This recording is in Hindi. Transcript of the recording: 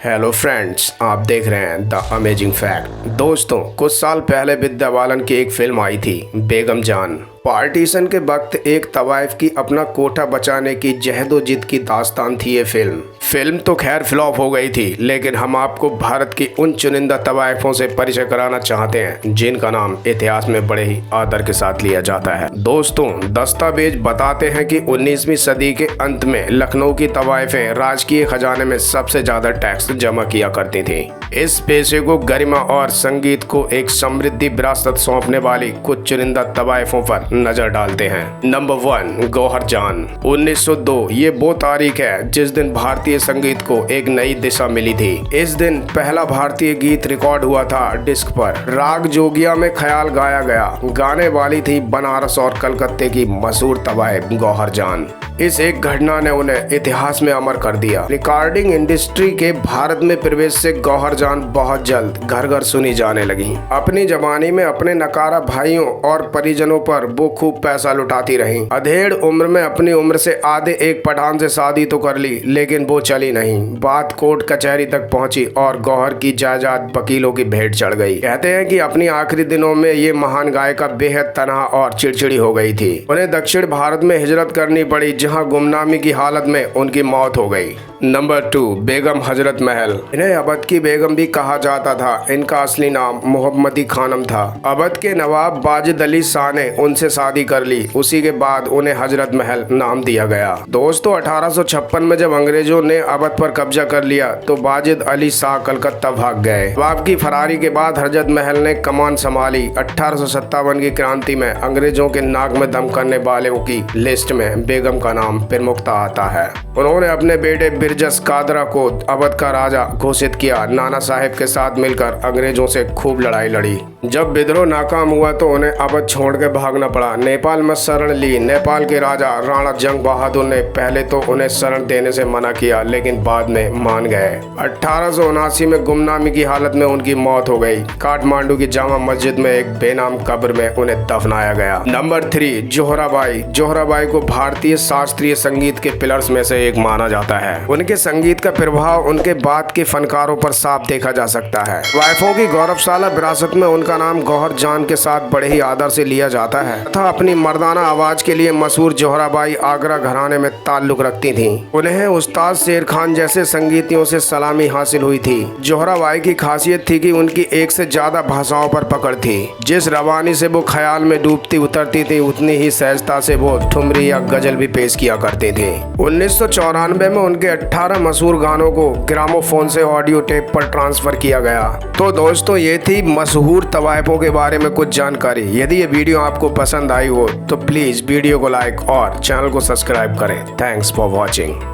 हेलो फ्रेंड्स, आप देख रहे हैं द अमेजिंग फैक्ट। दोस्तों, कुछ साल पहले विद्या बालन की एक फिल्म आई थी, बेगम जान। पार्टीशन के वक्त एक तवाइफ की अपना कोठा बचाने की जहदोजिद की दास्तान थी ये फिल्म तो खैर फ्लॉप हो गई थी, लेकिन हम आपको भारत की उन चुनिंदा तवाइफों से परिचय कराना चाहते हैं जिनका नाम इतिहास में बड़े ही आदर के साथ लिया जाता है। दोस्तों, दस्तावेज बताते हैं कि 19वीं सदी के अंत में लखनऊ की तवाइफें राजकीय खजाने में सबसे ज्यादा टैक्स जमा किया करती थी। इस पेशे को गरिमा और संगीत को एक समृद्धि विरासत सौंपने वाली कुछ चुनिंदा तवाइफों पर नजर डालते हैं। नंबर 1, गौहर जान। 1902 ये वो तारीख है जिस दिन भारतीय संगीत को एक नई दिशा मिली थी। इस दिन पहला भारतीय गीत रिकॉर्ड हुआ था डिस्क पर। राग जोगिया में ख्याल गाया गया। गाने वाली थी बनारस और कलकत्ते की मशहूर तवाइफ गौहर जान। इस एक घटना ने उन्हें इतिहास में अमर कर दिया। रिकॉर्डिंग इंडस्ट्री के भारत में प्रवेश से गौहर जान बहुत जल्द घर घर सुनी जाने लगी। अपनी जवानी में अपने नकारा भाइयों और परिजनों पर वो खूब पैसा लुटाती रहीं। अधेड़ उम्र में अपनी उम्र से आधे एक पठान से शादी तो कर ली, लेकिन वो चली नहीं। बात कोर्ट कचहरी तक पहुंची और गौहर की जायदाद वकीलों की भेंट चढ़ गई। कहते हैं कि अपनी आखिरी दिनों में ये महान गायिका बेहद तनहा और चिड़चिड़ी हो गई थी। उन्हें दक्षिण भारत में हिजरत करनी पड़ी, जहां गुमनामी की हालत में उनकी मौत हो गई। नंबर 2, बेगम हजरत महल। इन्हें अवध की बेगम भी कहा जाता था। इनका असली नाम मोहम्मदी खानम था। अवध के नवाब वाजिद अली शाह ने उनसे शादी कर ली। उसी के बाद उन्हें हजरत महल नाम दिया गया। दोस्तों, 1856 में जब अंग्रेजों ने अवध पर कब्जा कर लिया तो वाजिद अली शाह कलकत्ता भाग गए। नवाब की फरारी के बाद हजरत महल ने कमान संभाली। 1857 की क्रांति में अंग्रेजों के नाक में दम करने वालों की लिस्ट में बेगम का नाम प्रमुखता आता है। उन्होंने अपने बेटे बिरजस कादरा को अवध का राजा घोषित किया। नाना साहेब के साथ मिलकर अंग्रेजों से खूब लड़ाई लड़ी। जब विद्रोह नाकाम हुआ तो उन्हें अवध छोड़ के भागना पड़ा। नेपाल में शरण ली। नेपाल के राजा राणा जंग बहादुर ने पहले तो उन्हें शरण देने से मना किया, लेकिन बाद में मान गए। 1879 में गुमनामी की हालत में उनकी मौत हो गई। काठमांडू की जामा मस्जिद में एक बेनाम कब्र में उन्हें दफनाया गया। नंबर 3, जोहराबाई। जोहराबाई को भारतीय शास्त्रीय संगीत के पिलर्स में से एक माना जाता है। उनके संगीत का प्रभाव उनके बाद के फनकारों पर साफ देखा जा सकता है। वाइफों की गौरवशाला विरासत में उनका नाम गौहर जान के साथ बड़े ही आदर से लिया जाता है तथा अपनी मर्दाना आवाज के लिए मशहूर जोहराबाई आगरा घराने में ताल्लुक रखती थीं। उन्हें उस्ताद शेर खान जैसे संगीतियों से सलामी हासिल हुई थी। जोहराबाई की खासियत थी कि उनकी एक से ज्यादा भाषाओं पर पकड़ थी। जिस रवानी से वो ख्याल में डूबती उतरती थी, उतनी ही सहजता से वो ठुमरी या गजल भी पेश किया करती थी। 1994 में उनके 18 मशहूर गानों को ग्रामोफोन से ऑडियो टेप पर ट्रांसफर किया गया। तो दोस्तों, ये थी मशहूर तवाइफों के बारे में कुछ जानकारी। यदि ये वीडियो आपको पसंद आई हो तो प्लीज वीडियो को लाइक और चैनल को सब्सक्राइब करें। Thanks for watching.